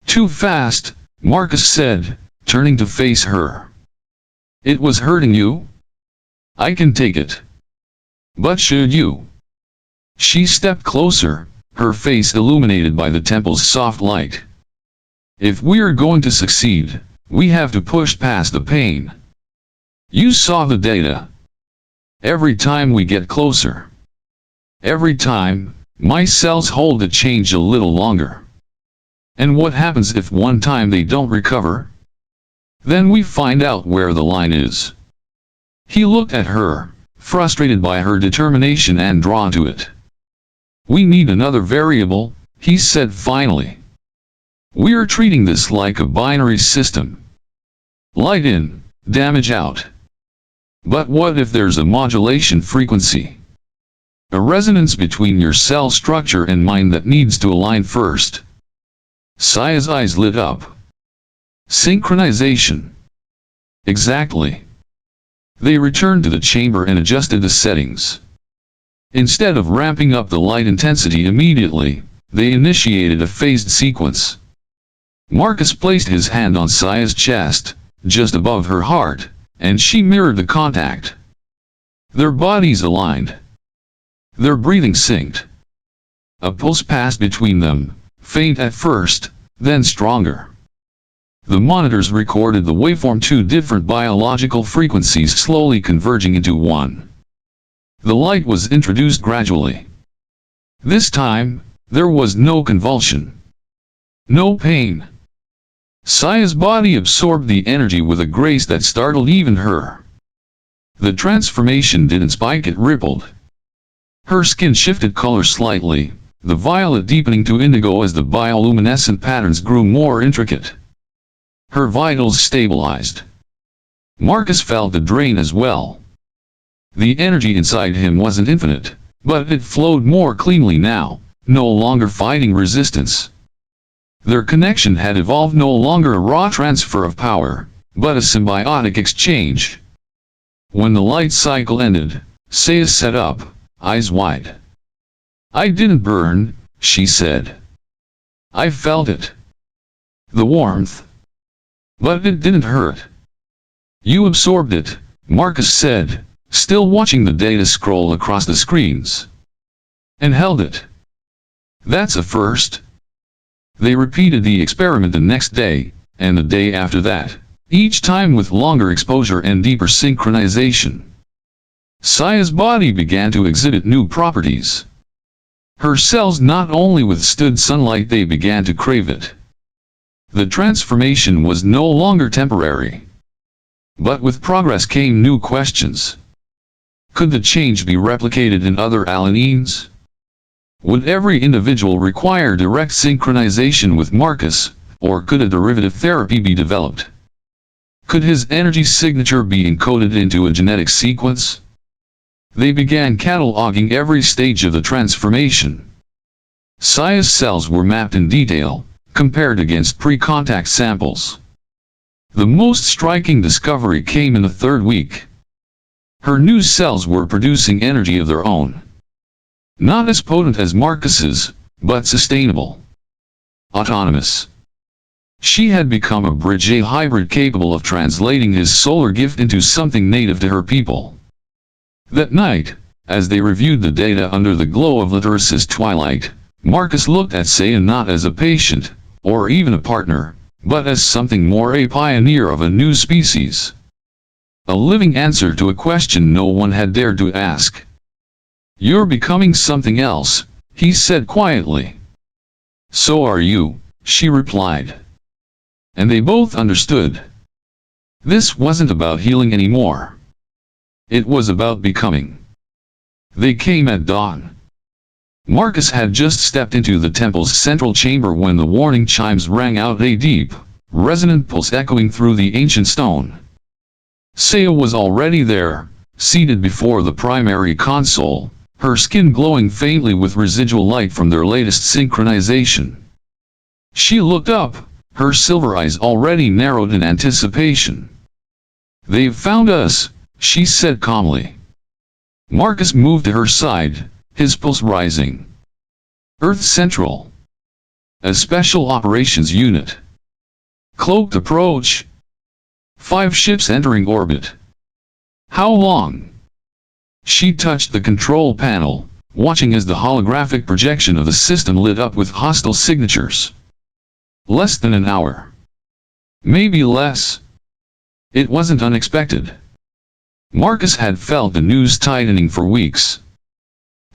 "Too fast," Marcus said, turning to face her. "It was hurting you? I can take it. But should you?" She stepped closer, her face illuminated by the temple's soft light. "If we're going to succeed, we have to push past the pain. You saw the data. Every time we get closer. Every time, my cells hold the change a little longer. And what happens if one time they don't recover? Then we find out where the line is." He looked at her, frustrated by her determination and drawn to it. "We need another variable," he said finally. "We're treating this like a binary system. Light in, damage out. But what if there's a modulation frequency? A resonance between your cell structure and mine that needs to align first?" Saia's eyes lit up. "Synchronization." "Exactly." They returned to the chamber and adjusted the settings. Instead of ramping up the light intensity immediately, they initiated a phased sequence. Marcus placed his hand on Saia's chest, just above her heart, and she mirrored the contact. Their bodies aligned. Their breathing synced. A pulse passed between them, faint at first, then stronger. The monitors recorded the waveform, two different biological frequencies slowly converging into one. The light was introduced gradually. This time, there was no convulsion. No pain. Saia's body absorbed the energy with a grace that startled even her. The transformation didn't spike, it rippled. Her skin shifted color slightly, the violet deepening to indigo as the bioluminescent patterns grew more intricate. Her vitals stabilized. Marcus felt the drain as well. The energy inside him wasn't infinite, but it flowed more cleanly now, no longer fighting resistance. Their connection had evolved, no longer a raw transfer of power, but a symbiotic exchange. When the light cycle ended, Saia sat up, eyes wide. "I didn't burn," she said. "I felt it. The warmth. But it didn't hurt." "You absorbed it," Marcus said, still watching the data scroll across the screens. "And held it. That's a first." They repeated the experiment the next day, and the day after that, each time with longer exposure and deeper synchronization. Saia's body began to exhibit new properties. Her cells not only withstood sunlight, they began to crave it. The transformation was no longer temporary. But with progress came new questions. Could the change be replicated in other Alineans? Would every individual require direct synchronization with Marcus, or could a derivative therapy be developed? Could his energy signature be encoded into a genetic sequence? They began cataloging every stage of the transformation. Saia's cells were mapped in detail, compared against pre-contact samples. The most striking discovery came in the third week. Her new cells were producing energy of their own. Not as potent as Marcus's, but sustainable. Autonomous. She had become a bridge, a hybrid capable of translating his solar gift into something native to her people. That night, as they reviewed the data under the glow of Literacy's twilight, Marcus looked at Saia not as a patient, or even a partner, but as something more, a pioneer of a new species. a living answer to a question no one had dared to ask. "You're becoming something else," he said quietly. "So are you," she replied. And they both understood. This wasn't about healing anymore. It was about becoming. They came at dawn. Marcus had just stepped into the temple's central chamber when the warning chimes rang out, a deep, resonant pulse echoing through the ancient stone. Saia was already there, seated before the primary console, her skin glowing faintly with residual light from their latest synchronization. She looked up, her silver eyes already narrowed in anticipation. "They've found us," she said calmly. Marcus moved to her side, his pulse rising. "Earth Central. A special operations unit. Cloaked approach. 5 ships entering orbit. How long?" She touched the control panel, watching as the holographic projection of the system lit up with hostile signatures. "Less than an hour. Maybe less." It wasn't unexpected. Marcus had felt the news tightening for weeks.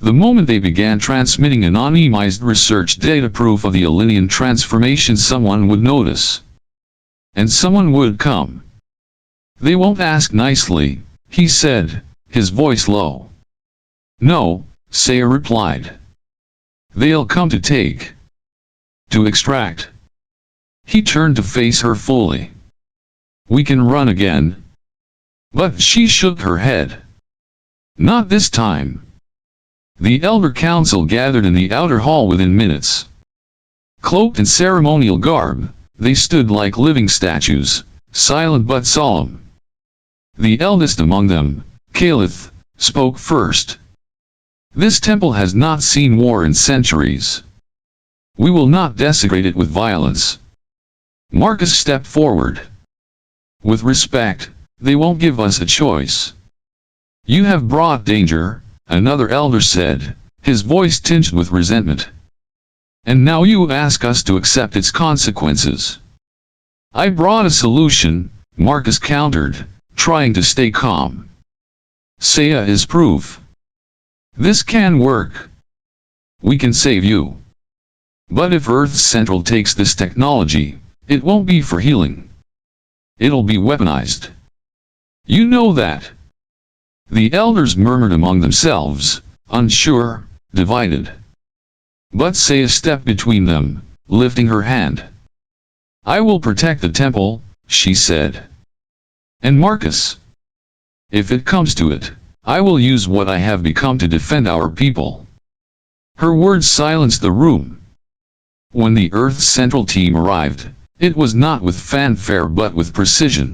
The moment they began transmitting anonymized research data proof of the Alinean transformation, someone would notice. And someone would come. "They won't ask nicely," he said, his voice low. "No," Saia replied. "They'll come to take. To extract." He turned to face her fully. "We can run again." But she shook her head. "Not this time." The Elder Council gathered in the outer hall within minutes. Cloaked in ceremonial garb, they stood like living statues, silent but solemn. The eldest among them, Caliph, spoke first. "This temple has not seen war in centuries. We will not desecrate it with violence." Marcus stepped forward. "With respect, they won't give us a choice." "You have brought danger," another elder said, his voice tinged with resentment. "And now you ask us to accept its consequences." "I brought a solution," Marcus countered, trying to stay calm. "Saia is proof. This can work. We can save you. But if Earth Central takes this technology, it won't be for healing. It'll be weaponized. You know that." The elders murmured among themselves, unsure, divided. But Saia stepped between them, lifting her hand. "I will protect the temple," she said. "And Marcus. If it comes to it, I will use what I have become to defend our people." Her words silenced the room. When the Earth Central team arrived, it was not with fanfare but with precision.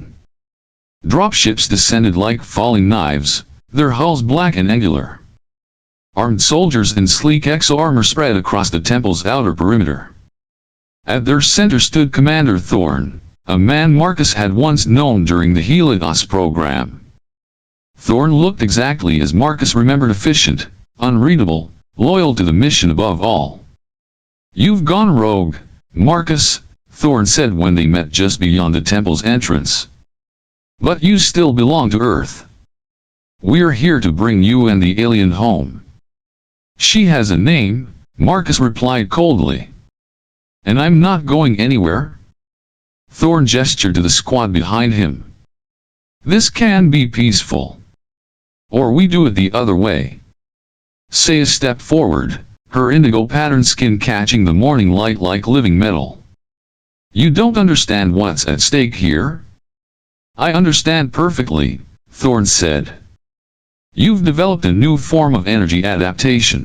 Dropships descended like falling knives, their hulls black and angular. Armed soldiers in sleek exo-armor spread across the temple's outer perimeter. At their center stood Commander Thorn, a man Marcus had once known during the Helios program. Thorn looked exactly as Marcus remembered: efficient, unreadable, loyal to the mission above all. "You've gone rogue, Marcus," Thorn said when they met just beyond the temple's entrance. "But you still belong to Earth. We're here to bring you and the alien home." "She has a name," Marcus replied coldly. "And I'm not going anywhere." Thorn gestured to the squad behind him. "This can be peaceful. Or we do it the other way." Saia stepped forward, her indigo patterned skin catching the morning light like living metal. "You don't understand what's at stake here." "I understand perfectly," Thorn said. "You've developed a new form of energy adaptation.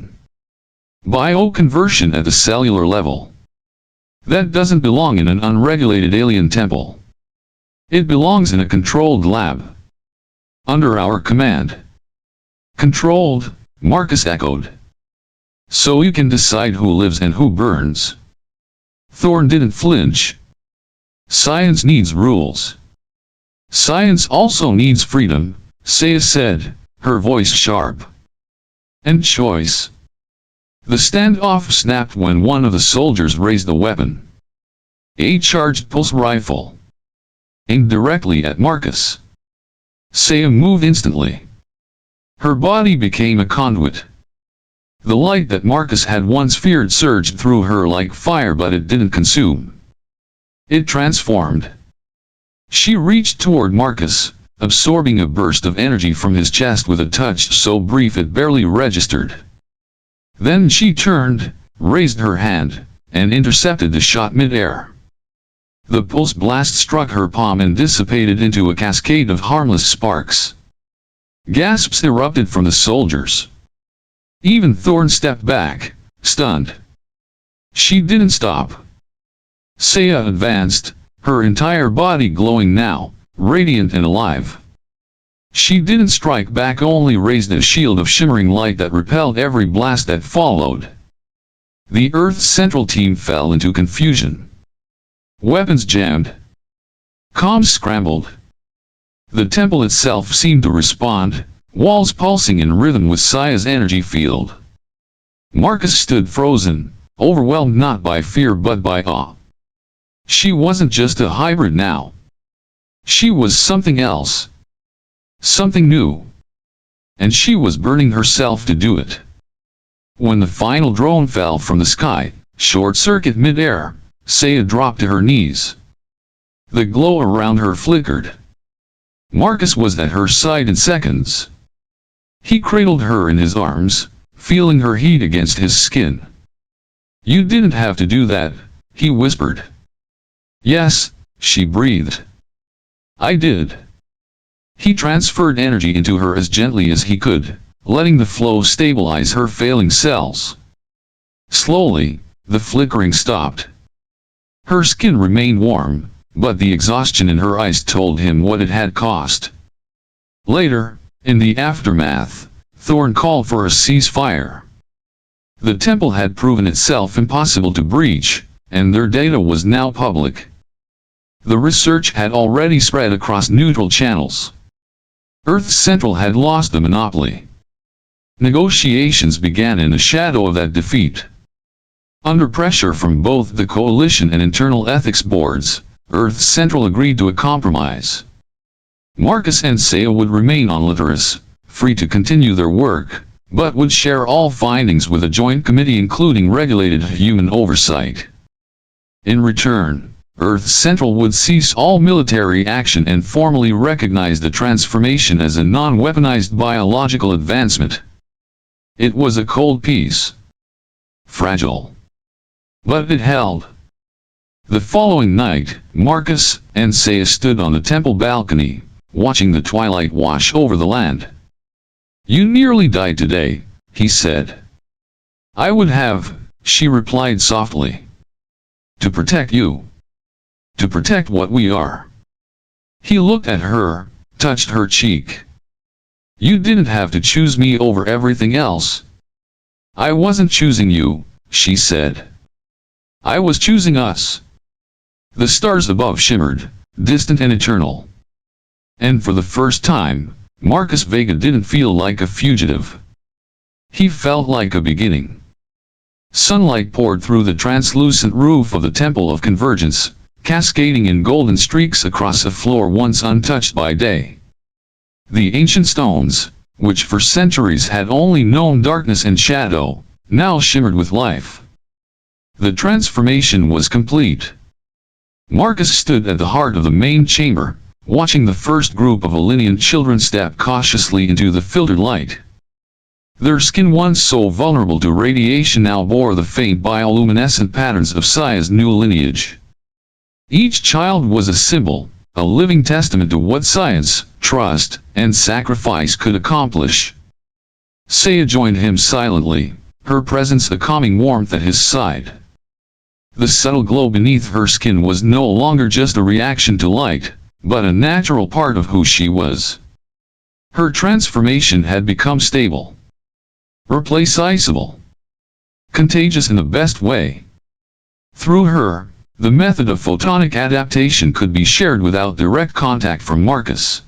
Bioconversion at the cellular level. That doesn't belong in an unregulated alien temple. It belongs in a controlled lab. Under our command." "Controlled," Marcus echoed. "So you can decide who lives and who burns." Thorn didn't flinch. "Science needs rules. Science also needs freedom," Saia said, her voice sharp. "And choice." The standoff snapped when one of the soldiers raised a weapon. A charged pulse rifle. Aimed directly at Marcus. Saia moved instantly. Her body became a conduit. The light that Marcus had once feared surged through her like fire, but it didn't consume. It transformed. She reached toward Marcus, absorbing a burst of energy from his chest with a touch so brief it barely registered. Then she turned, raised her hand, and intercepted the shot mid-air. The pulse blast struck her palm and dissipated into a cascade of harmless sparks. Gasps erupted from the soldiers. Even Thorn stepped back, stunned. She didn't stop. Saia advanced, her entire body glowing now, radiant and alive. She didn't strike back, only raised a shield of shimmering light that repelled every blast that followed. The Earth's central team fell into confusion. Weapons jammed. Comms scrambled. The temple itself seemed to respond, walls pulsing in rhythm with Saia's energy field. Marcus stood frozen, overwhelmed not by fear but by awe. She wasn't just a hybrid now. She was something else. Something new. And she was burning herself to do it. When the final drone fell from the sky, short-circuit mid-air, Saia dropped to her knees. The glow around her flickered. Marcus was at her side in seconds. He cradled her in his arms, feeling her heat against his skin. "You didn't have to do that," he whispered. "Yes," she breathed. "I did." He transferred energy into her as gently as he could, letting the flow stabilize her failing cells. Slowly, the flickering stopped. Her skin remained warm, but the exhaustion in her eyes told him what it had cost. Later, in the aftermath, Thorn called for a ceasefire. The temple had proven itself impossible to breach, and their data was now public. The research had already spread across neutral channels. Earth Central had lost the monopoly. Negotiations began in the shadow of that defeat. Under pressure from both the coalition and internal ethics boards, Earth Central agreed to a compromise. Marcus and Saia would remain on Litterus, free to continue their work, but would share all findings with a joint committee including regulated human oversight. In return, Earth Central would cease all military action and formally recognize the transformation as a non-weaponized biological advancement. It was a cold peace. Fragile. But it held. The following night, Marcus and Saia stood on the temple balcony, watching the twilight wash over the land. "You nearly died today," he said. "I would have," she replied softly. "To protect you. To protect what we are." He looked at her, touched her cheek. "You didn't have to choose me over everything else." "I wasn't choosing you," she said. "I was choosing us." The stars above shimmered, distant and eternal. And for the first time, Marcus Vega didn't feel like a fugitive. He felt like a beginning. Sunlight poured through the translucent roof of the Temple of Convergence, cascading in golden streaks across a floor once untouched by day. The ancient stones, which for centuries had only known darkness and shadow, now shimmered with life. The transformation was complete. Marcus stood at the heart of the main chamber, watching the first group of Alinean children step cautiously into the filtered light. Their skin, once so vulnerable to radiation, now bore the faint bioluminescent patterns of Saia's new lineage. Each child was a symbol, a living testament to what science, trust, and sacrifice could accomplish. Saia joined him silently, her presence a calming warmth at his side. The subtle glow beneath her skin was no longer just a reaction to light, but a natural part of who she was. Her transformation had become stable. Replaceable. Contagious in the best way. Through her, the method of photonic adaptation could be shared without direct contact from Marcus.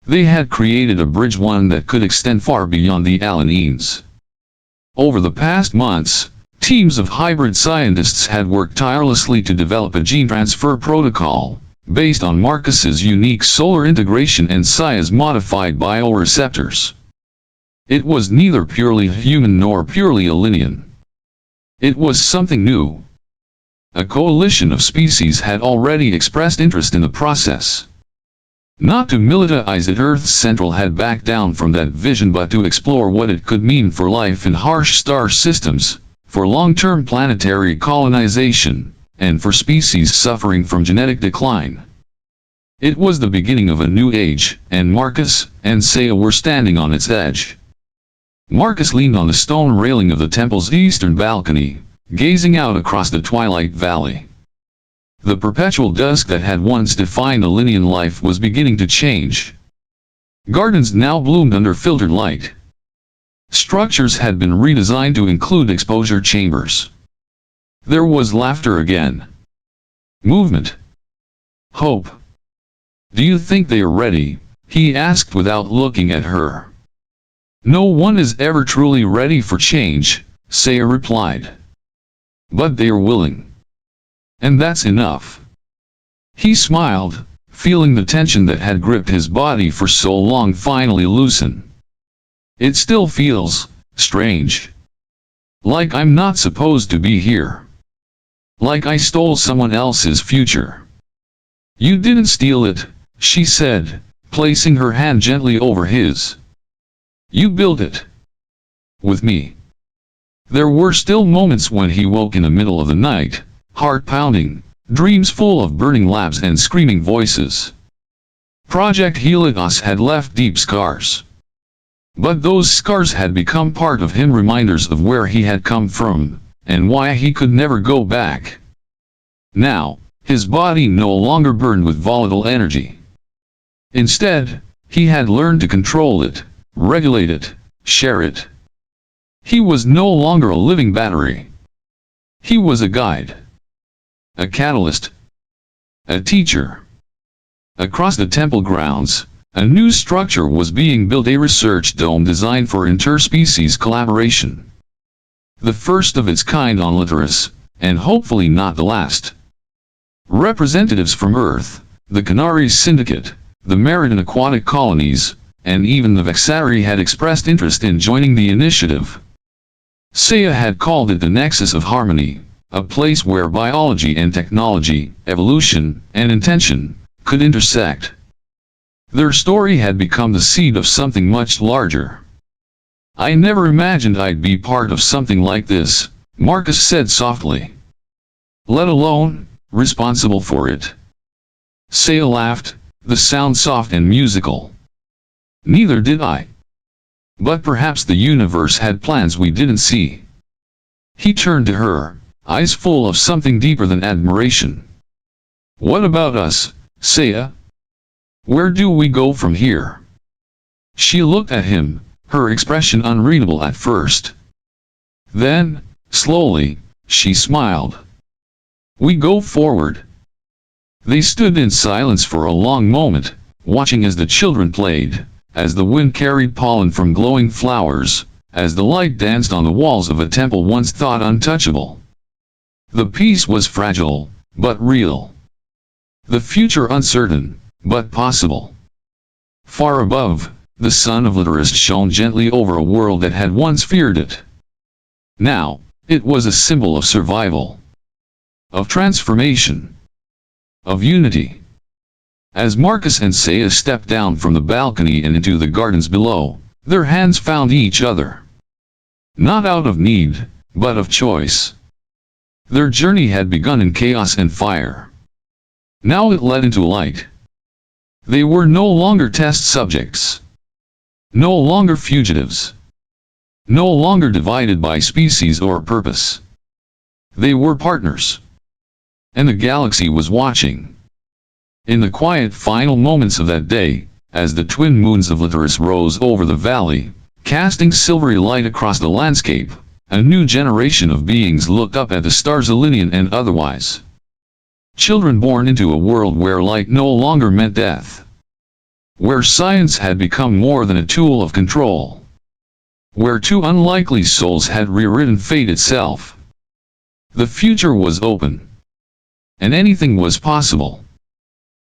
They had created a bridge, one that could extend far beyond the Alineans. Over the past months, teams of hybrid scientists had worked tirelessly to develop a gene transfer protocol, based on Marcus's unique solar integration and Saia's modified bioreceptors. It was neither purely human nor purely Alinean. It was something new. A coalition of species had already expressed interest in the process. Not to militarize it, Earth's Central had backed down from that vision, but to explore what it could mean for life in harsh star systems, for long-term planetary colonization, and for species suffering from genetic decline. It was the beginning of a new age, and Marcus and Saia were standing on its edge. Marcus leaned on the stone railing of the temple's eastern balcony, gazing out across the twilight valley. The perpetual dusk that had once defined Alinean life was beginning to change. Gardens now bloomed under filtered light. Structures had been redesigned to include exposure chambers. There was laughter again. Movement. Hope. "Do you think they are ready?" he asked without looking at her. "No one is ever truly ready for change," Saia replied. "But they are willing. And that's enough." He smiled, feeling the tension that had gripped his body for so long finally loosen. "It still feels strange. Like I'm not supposed to be here. Like I stole someone else's future." "You didn't steal it," she said, placing her hand gently over his. "You built it. With me." There were still moments when he woke in the middle of the night, heart pounding, dreams full of burning labs and screaming voices. Project Helios had left deep scars. But those scars had become part of him, reminders of where he had come from, and why he could never go back. Now, his body no longer burned with volatile energy. Instead, he had learned to control it, regulate it, share it. He was no longer a living battery. He was a guide. A catalyst. A teacher. Across the temple grounds, a new structure was being built, a research dome designed for interspecies collaboration. The first of its kind on Litterus, and hopefully not the last. Representatives from Earth, the Canaries Syndicate, the Meridian Aquatic Colonies, and even the Vexari had expressed interest in joining the initiative. Saia had called it the Nexus of Harmony, a place where biology and technology, evolution, and intention, could intersect. Their story had become the seed of something much larger. "I never imagined I'd be part of something like this," Marcus said softly. "Let alone, responsible for it." Saia laughed, the sound soft and musical. "Neither did I. But perhaps the universe had plans we didn't see." He turned to her, eyes full of something deeper than admiration. "What about us, Saia? Where do we go from here?" She looked at him, her expression unreadable at first. Then, slowly, she smiled. "We go forward." They stood in silence for a long moment, watching as the children played, as the wind carried pollen from glowing flowers, as the light danced on the walls of a temple once thought untouchable. The peace was fragile, but real. The future uncertain, but possible. Far above, the sun of Litterus shone gently over a world that had once feared it. Now, it was a symbol of survival. Of transformation. Of unity. As Marcus and Saia stepped down from the balcony and into the gardens below, their hands found each other. Not out of need, but of choice. Their journey had begun in chaos and fire. Now it led into light. They were no longer test subjects. No longer fugitives. No longer divided by species or purpose. They were partners. And the galaxy was watching. In the quiet final moments of that day, as the twin moons of Litterus rose over the valley, casting silvery light across the landscape, a new generation of beings looked up at the stars, Alinean and otherwise. Children born into a world where light no longer meant death. Where science had become more than a tool of control. Where two unlikely souls had rewritten fate itself. The future was open. And anything was possible.